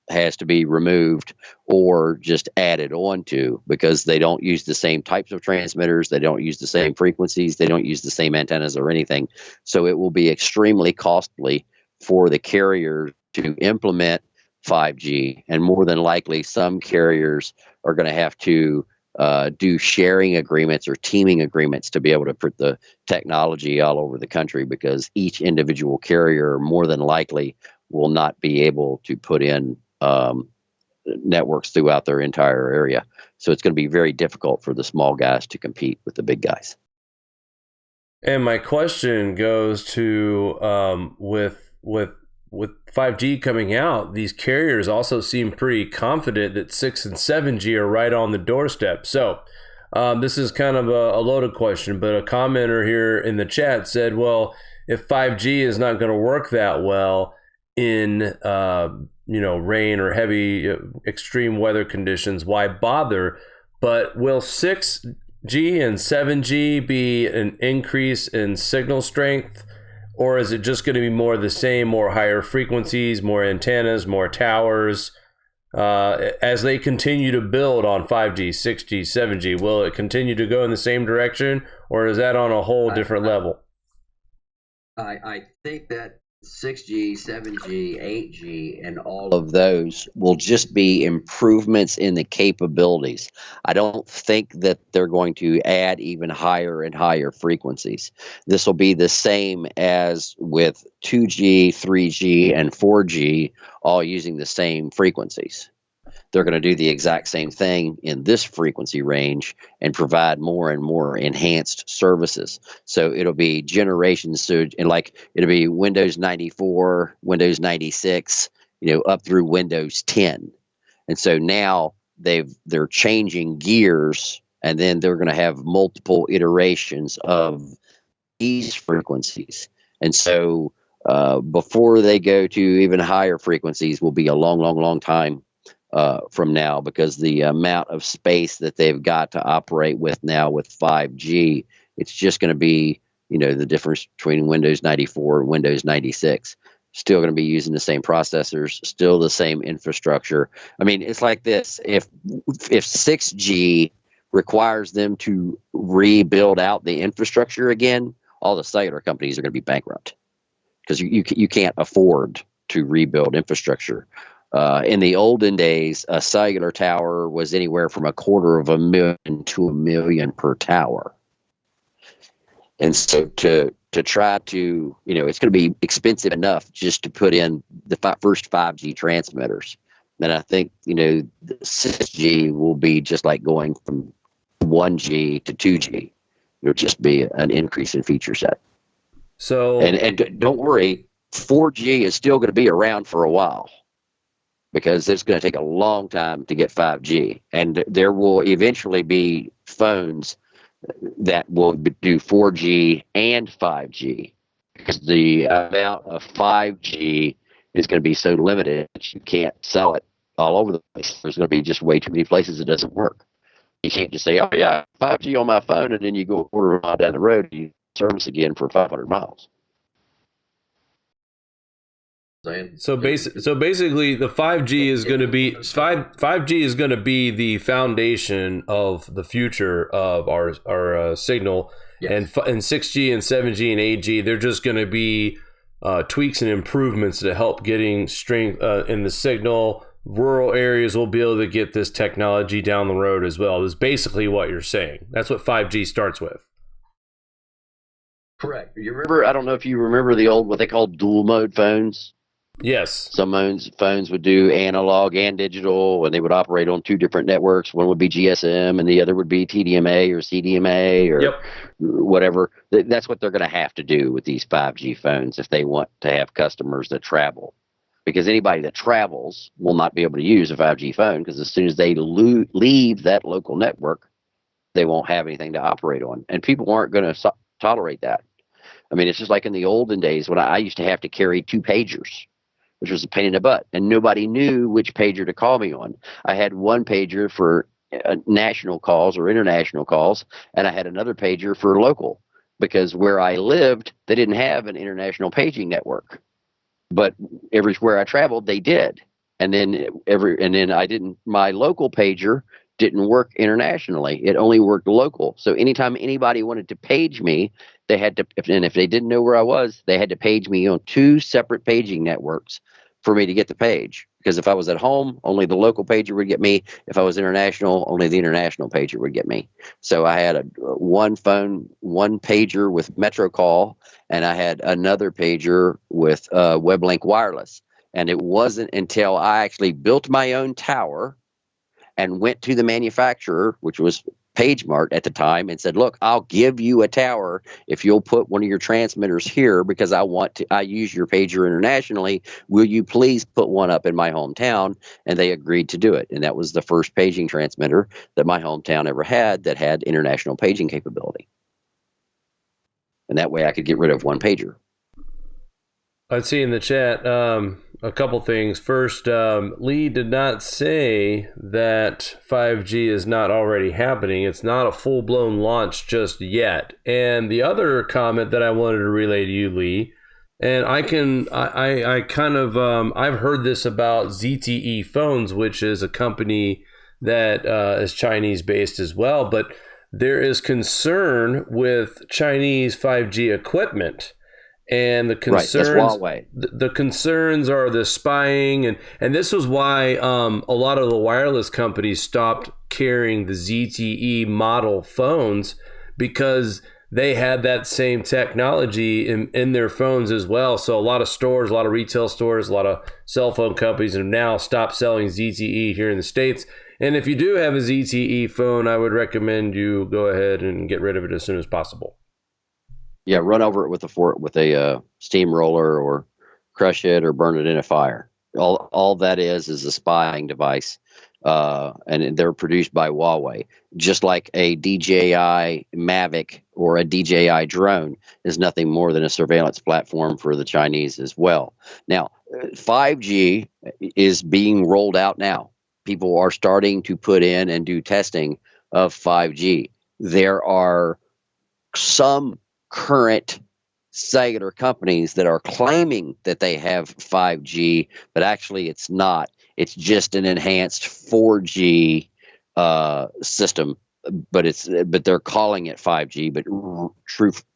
has to be removed or just added on to because they don't use the same types of transmitters. They don't use the same frequencies. They don't use the same antennas or anything. So it will be extremely costly for the carrier to implement 5G. And more than likely, some carriers are going to have to do sharing agreements or teaming agreements to be able to put the technology all over the country because each individual carrier more than likely will not be able to put in networks throughout their entire area. So it's going to be very difficult for the small guys to compete with the big guys. And my question goes to with 5G coming out, these carriers also seem pretty confident that 6 and 7G are right on the doorstep. So this is kind of a loaded question, but a commenter here in the chat said, well, if 5G is not going to work that well in rain or heavy extreme weather conditions, why bother? But will 6G and 7G be an increase in signal strength, or is it just going to be more of the same, more higher frequencies, more antennas, more towers? As they continue to build on 5G, 6G, 7G, will it continue to go in the same direction, or is that on a whole different level? I think that 6G, 7G, 8G, and all of those will just be improvements in the capabilities. I don't think that they're going to add even higher and higher frequencies. This will be the same as with 2G, 3G, and 4G, all using the same frequencies. They're going to do the exact same thing in this frequency range and provide more and more enhanced services. So it'll be generations. So, and like it'll be Windows 94, Windows 96, up through Windows 10. And so now they're changing gears, and then they're going to have multiple iterations of these frequencies. And so before they go to even higher frequencies will be a long, long, long time from now, because the amount of space that they've got to operate with now with 5G, it's just going to be, the difference between Windows 94 and Windows 96. Still going to be using the same processors, still the same infrastructure. I mean, it's like this. If 6G requires them to rebuild out the infrastructure again, all the cellular companies are going to be bankrupt because you can't afford to rebuild infrastructure. In the olden days, a cellular tower was anywhere from $250,000 to $1 million per tower. And so to try to, it's going to be expensive enough just to put in the first 5G transmitters. And I think, the 6G will be just like going from 1G to 2G. It'll just be an increase in feature set. So, and don't worry, 4G is still going to be around for a while, because it's going to take a long time to get 5G. And there will eventually be phones that will do 4G and 5G, because the amount of 5G is going to be so limited that you can't sell it all over the place. There's going to be just way too many places it doesn't work. You can't just say, oh, yeah, 5G on my phone, and then you go a quarter of a mile down the road and you service again for 500 miles. So basically, the 5G is going to be 5G is going to be the foundation of the future of our signal. Yes. And 6G and 7G and 8G, they're just going to be tweaks and improvements to help getting strength in the signal. Rural areas will be able to get this technology down the road as well. Is basically what you're saying. That's what 5G starts with. Correct. You remember? I don't know if you remember the old, what they called dual mode phones. Yes. Some phones would do analog and digital, and they would operate on two different networks. One would be GSM, and the other would be TDMA or CDMA or whatever. That's what they're going to have to do with these 5G phones if they want to have customers that travel. Because anybody that travels will not be able to use a 5G phone, because as soon as they leave that local network, they won't have anything to operate on. And people aren't going to tolerate that. I mean, it's just like in the olden days when I used to have to carry 2 pagers, which was a pain in the butt, and nobody knew which pager to call me on. I had one pager for national calls or international calls, and I had another pager for local, because where I lived, they didn't have an international paging network, but everywhere I traveled, they did. And then I didn't. My local pager didn't work internationally; it only worked local. So anytime anybody wanted to page me, they had to. And if they didn't know where I was, they had to page me on 2 separate paging networks for me to get the page. Because if I was at home, only the local pager would get me. If I was international, only the international pager would get me. So I had one phone, one pager with Metro Call, and I had another pager with WebLink Wireless. And it wasn't until I actually built my own tower and went to the manufacturer, which was PageMart at the time, and said, "Look, I'll give you a tower if you'll put one of your transmitters here, because I use your pager internationally. Will you please put one up in my hometown?" And they agreed to do it. And that was the first paging transmitter that my hometown ever had that had international paging capability. And that way I could get rid of one pager. I see in the chat a couple things. First, Lee did not say that 5G is not already happening. It's not a full-blown launch just yet. And the other comment that I wanted to relay to you, Lee, and I've heard this about ZTE Phones, which is a company that is Chinese based as well, but there is concern with Chinese 5G equipment. And the concerns, right, the concerns are the spying, and this was why a lot of the wireless companies stopped carrying the ZTE model phones, because they had that same technology in their phones as well. So a lot of stores, a lot of retail stores, a lot of cell phone companies have now stopped selling ZTE here in the States. And if you do have a ZTE phone, I would recommend you go ahead and get rid of it as soon as possible. Yeah, run over it with a steamroller, or crush it, or burn it in a fire. All that is a spying device, and they're produced by Huawei. Just like a DJI Mavic or a DJI drone is nothing more than a surveillance platform for the Chinese as well. Now, 5G is being rolled out now. People are starting to put in and do testing of 5G. There are some current cellular companies that are claiming that they have 5G, but actually it's not. It's just an enhanced 4G system, but they're calling it 5G. But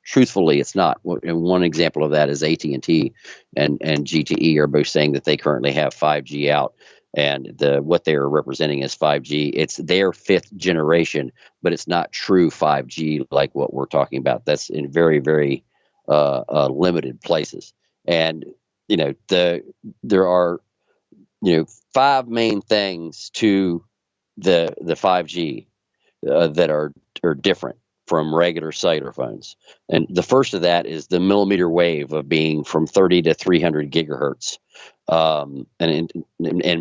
truthfully, it's not. And one example of that is AT&T and GTE are both saying that they currently have 5G out. And what they are representing as 5G, it's their 5th generation, but it's not true 5G like what we're talking about. That's in very, very limited places. And there are 5 main things to the 5G that are different from regular cellular phones. And the first of that is the millimeter wave of being from 30 to 300 gigahertz. And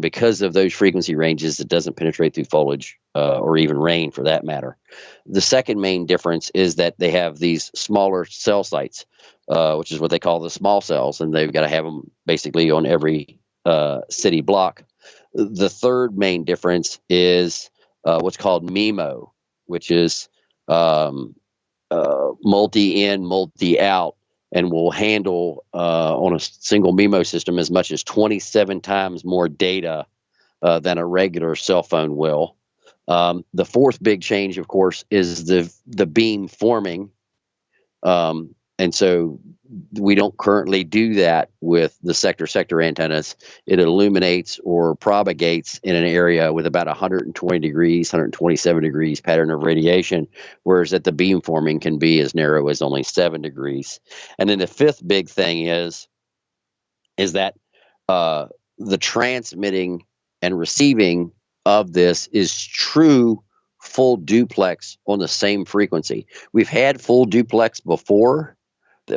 because of those frequency ranges, it doesn't penetrate through foliage or even rain for that matter. The second main difference is that they have these smaller cell sites, which is what they call the small cells, and they've got to have them basically on every city block. The third main difference is what's called MIMO, which is multi-in, multi-out, and will handle on a single MIMO system as much as 27 times more data than a regular cell phone will. The fourth big change, of course, is the beamforming. And so we don't currently do that with the sector antennas. It illuminates or propagates in an area with about 120 degrees, 127 degrees pattern of radiation, whereas that the beamforming can be as narrow as only 7 degrees. And then the fifth big thing is that the transmitting and receiving of this is true full duplex on the same frequency. We've had full duplex before,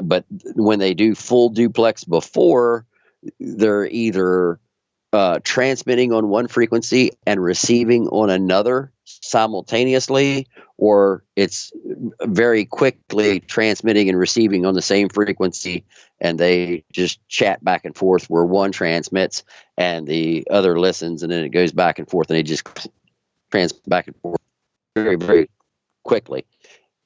but when they do full duplex before, they're either transmitting on one frequency and receiving on another. simultaneously, or it's very quickly transmitting and receiving on the same frequency, and they just chat back and forth where one transmits and the other listens, and then it goes back and forth, and it just transmits back and forth very, very quickly.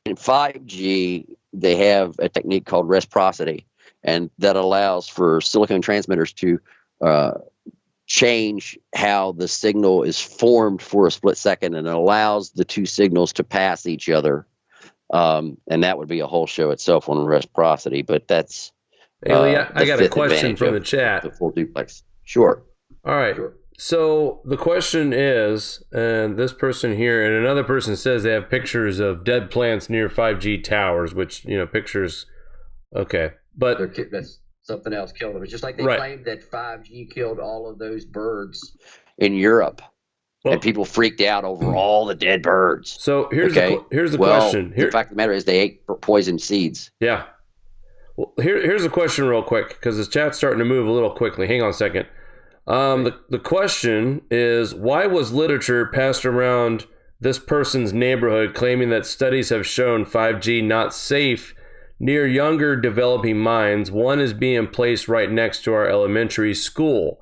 In 5G, they have a technique called reciprocity, and that allows for silicon transmitters to change how the signal is formed for a split second, and it allows the two signals to pass each other. And that would be a whole show itself on reciprocity, but that's Hey, Lee, I got a question from the chat. The full duplex. Sure. All right. Sure. So the question is, and this person here and another person says they have pictures of dead plants near 5G towers, which, pictures. Okay. But that's something else killed them. It's just like they claimed that 5G killed all of those birds in Europe. Well, and people freaked out over all the dead birds. So here's the question. The fact of the matter is they ate poisoned seeds. Yeah. Well, here's a question real quick, because the chat's starting to move a little quickly. Hang on a second. The question is, why was literature passed around this person's neighborhood claiming that studies have shown 5G not safe near younger developing minds? One is being placed right next to our elementary school.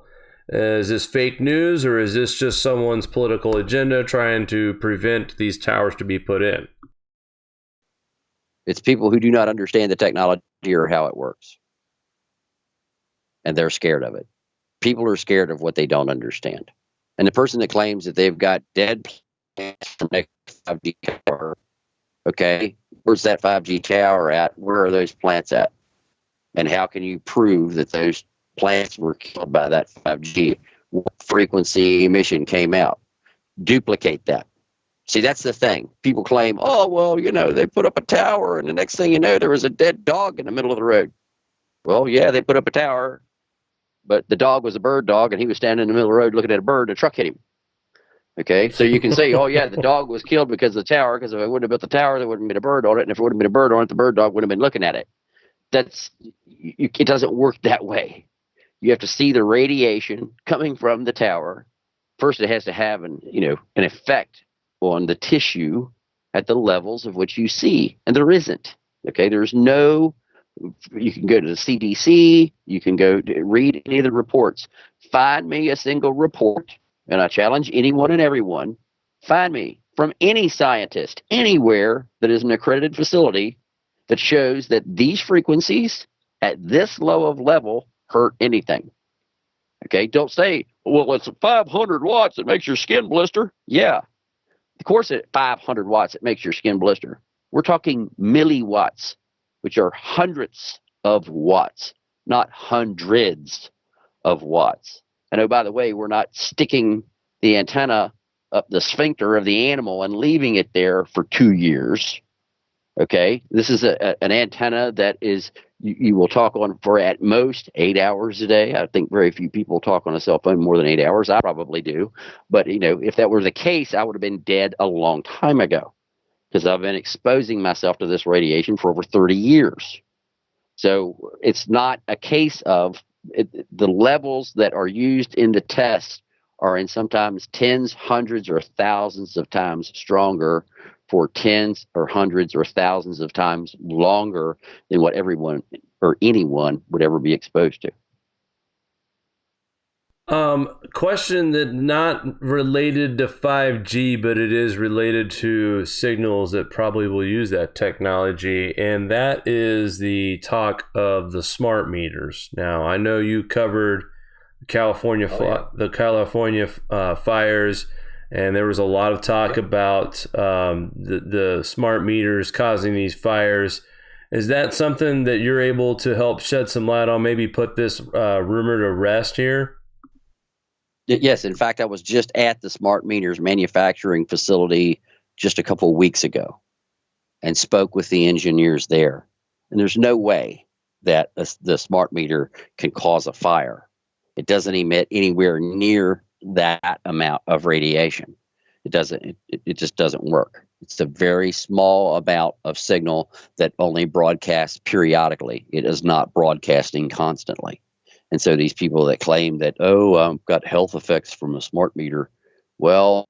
Is this fake news, or is this just someone's political agenda trying to prevent these towers to be put in? It's people who do not understand the technology or how it works. And they're scared of it. People are scared of what they don't understand. And the person that claims that they've got dead plants from next 5G tower, okay, where's that 5G tower at? Where are those plants at? And how can you prove that those plants were killed by that 5G? What frequency emission came out? Duplicate that. See, that's the thing. People claim, oh, well, they put up a tower, and the next thing you know, there was a dead dog in the middle of the road. Well, yeah, they put up a tower, but the dog was a bird dog, and he was standing in the middle of the road looking at a bird, and a truck hit him. Okay, so you can say, oh, yeah, the dog was killed because of the tower, because if it wouldn't have built the tower, there wouldn't have been a bird on it, and if it wouldn't have been a bird on it, the bird dog wouldn't have been looking at it. It doesn't work that way. You have to see the radiation coming from the tower. First, it has to have an effect on the tissue at the levels of which you see, and there isn't. Okay, there's no. You can go to the CDC. You can go to read any of the reports. Find me a single report, and I challenge anyone and everyone. Find me from any scientist anywhere that is an accredited facility that shows that these frequencies at this low of level hurt anything. Okay, don't say, well, it's 500 watts, it makes your skin blister. Yeah, of course at 500 watts it makes your skin blister. We're talking milliwatts, which are hundreds of watts, not hundreds of watts. And oh, by the way, we're not sticking the antenna up the sphincter of the animal and leaving it there for 2 years. Okay, this is an antenna that is you will talk on for at most 8 hours a day. I think very few people talk on a cell phone more than 8 hours. I probably do. But, if that were the case, I would have been dead a long time ago, because I've been exposing myself to this radiation for over 30 years. So it's not a case of the levels that are used in the test are in sometimes tens, hundreds, or thousands of times stronger for tens or hundreds or thousands of times longer than what everyone or anyone would ever be exposed to. Question that not related to 5G, but it is related to signals that probably will use that technology, and that is the talk of the smart meters. Now, I know you covered the California fires, and there was a lot of talk about the smart meters causing these fires. Is that something that you're able to help shed some light on, maybe put this rumor to rest here? Yes. In fact, I was just at the smart meters manufacturing facility just a couple of weeks ago and spoke with the engineers there. And there's no way that the smart meter can cause a fire. It doesn't emit anywhere near that amount of radiation. It just doesn't work. It's a very small amount of signal that only broadcasts periodically. It is not broadcasting constantly. And so these people that claim that, I've got health effects from a smart meter, well,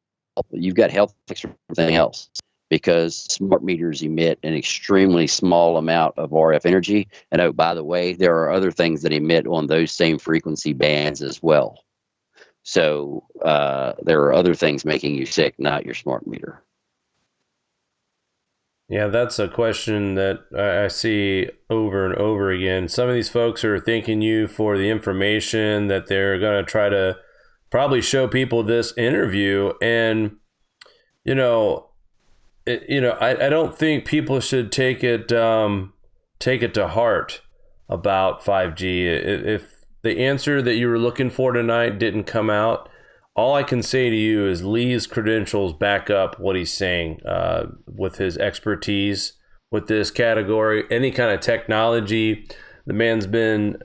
you've got health effects for everything else, because smart meters emit an extremely small amount of RF energy. And oh, by the way, there are other things that emit on those same frequency bands as well. So there are other things making you sick, not your smart meter. Yeah, that's a question that I see over and over again. Some of these folks are thanking you for the information that they're going to try to probably show people this interview. And, I don't think people should take it to heart about 5G. If the answer that you were looking for tonight didn't come out, all I can say to you is Lee's credentials back up what he's saying with his expertise with this category, any kind of technology. The man's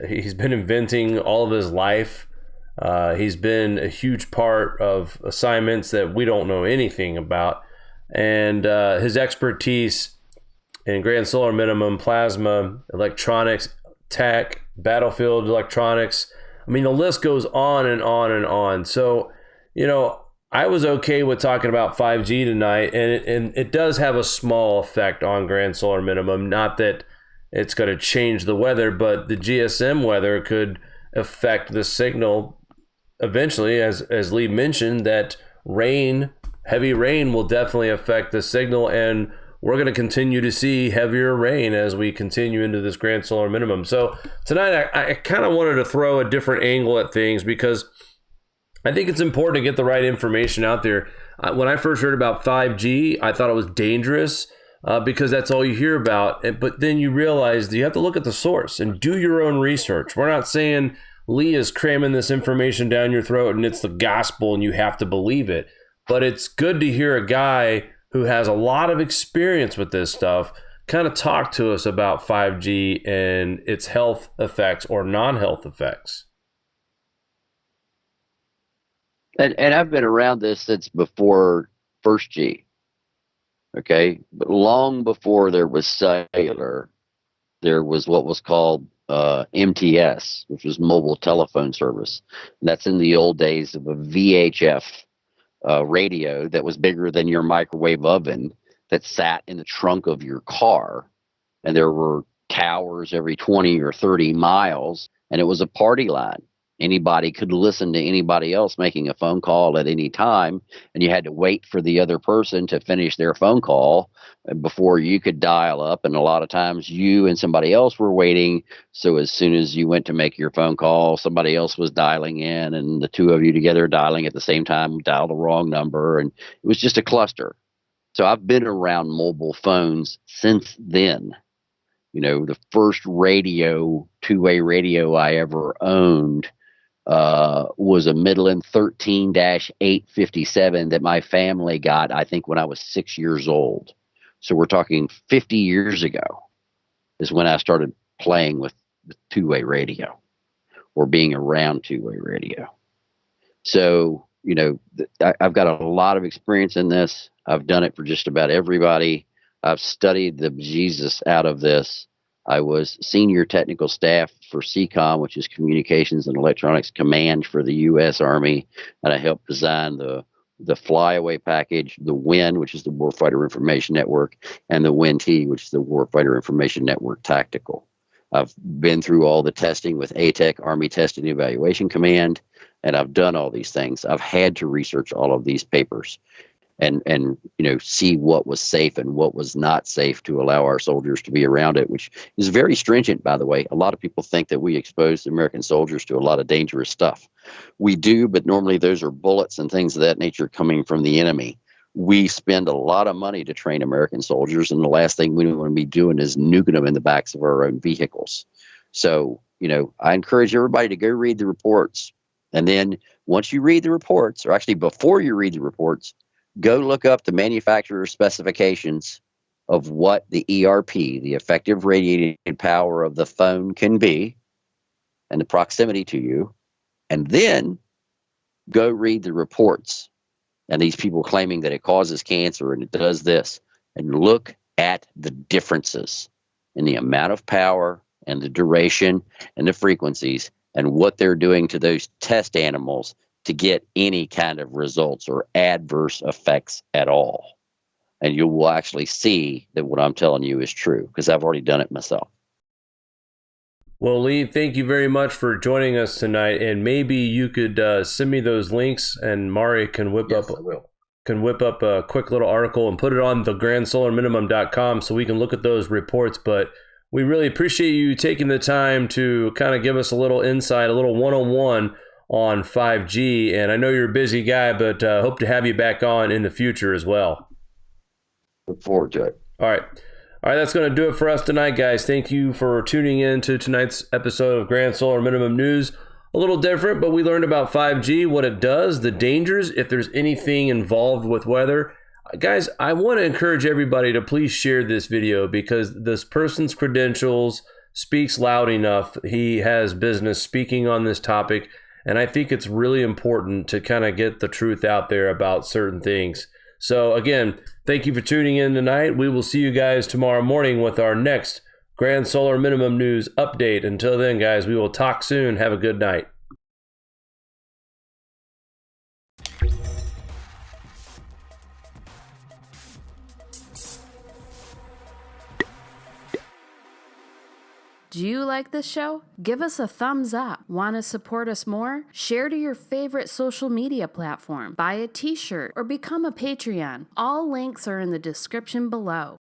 he's been inventing all of his life. He's been a huge part of assignments that we don't know anything about. And his expertise in grand solar minimum, plasma, electronics, tech, battlefield electronics. I mean, the list goes on and on and on. So, I was okay with talking about 5G tonight, and it does have a small effect on grand solar minimum. Not that it's going to change the weather, but the GSM weather could affect the signal eventually, as Lee mentioned, that heavy rain will definitely affect the signal, and we're going to continue to see heavier rain as we continue into this grand solar minimum. So tonight, I kind of wanted to throw a different angle at things, because I think it's important to get the right information out there. When I first heard about 5G, I thought it was dangerous because that's all you hear about. But then you realize that you have to look at the source and do your own research. We're not saying Lee is cramming this information down your throat and it's the gospel and you have to believe it. But it's good to hear a guy who has a lot of experience with this stuff kind of talk to us about 5G and its health effects or non-health effects. And I've been around this since before first G. Okay. But long before there was cellular, there was what was called MTS, which was mobile telephone service. And that's in the old days of a VHF radio that was bigger than your microwave oven, that sat in the trunk of your car. And there were towers every 20 or 30 miles, and it was a party line. Anybody could listen to anybody else making a phone call at any time, and you had to wait for the other person to finish their phone call before you could dial up. And a lot of times you and somebody else were waiting. So as soon as you went to make your phone call, somebody else was dialing in, and the two of you together dialing at the same time dialed the wrong number. And it was just a cluster. So I've been around mobile phones since then. The first radio, two-way radio I ever owned was a Midland 13-857 that my family got, I think, when I was 6 years old. So we're talking 50 years ago is when I started playing with two-way radio, or being around two-way radio. So, I've got a lot of experience in this. I've done it for just about everybody. I've studied the Jesus out of this. I was senior technical staff for CCOM, which is Communications and Electronics Command for the U.S. Army, and I helped design the flyaway package, the WIN, which is the Warfighter Information Network, and the WIN-T, which is the Warfighter Information Network Tactical. I've been through all the testing with ATEC, Army Testing and Evaluation Command, and I've done all these things. I've had to research all of these papers and see what was safe and what was not safe to allow our soldiers to be around it, which is very stringent, by the way. A lot of people think that we expose American soldiers to a lot of dangerous stuff. We do, but normally those are bullets and things of that nature coming from the enemy. We spend a lot of money to train American soldiers, and the last thing we want to be doing is nuking them in the backs of our own vehicles. So, I encourage everybody to go read the reports. And then once you read the reports, or actually before you read the reports, go look up the manufacturer specifications of what the ERP, the effective radiating power of the phone, can be, and the proximity to you. And then go read the reports and these people claiming that it causes cancer and it does this, and look at the differences in the amount of power and the duration and the frequencies and what they're doing to those test animals to get any kind of results or adverse effects at all. And you will actually see that what I'm telling you is true, because I've already done it myself. Well, Lee, thank you very much for joining us tonight. And maybe you could send me those links, and Mari can whip up a quick little article and put it on thegrandsolarminimum.com so we can look at those reports. But we really appreciate you taking the time to kind of give us a little insight, a little one-on-one on 5G. And I know you're a busy guy, but hope to have you back on in the future as well. Look forward to it. All right, that's going to do it for us tonight, guys. Thank you for tuning in to tonight's episode of Grand Solar Minimum News. A little different, but we learned about 5G, what it does, the dangers, if there's anything involved with weather. Guys, I want to encourage everybody to please share this video, because this person's credentials speaks loud enough. He has business speaking on this topic, and I think it's really important to kind of get the truth out there about certain things. So again, thank you for tuning in tonight. We will see you guys tomorrow morning with our next Grand Solar Minimum News update. Until then, guys, we will talk soon. Have a good night. Do you like this show? Give us a thumbs up. Want to support us more? Share to your favorite social media platform, buy a t-shirt, or become a Patreon. All links are in the description below.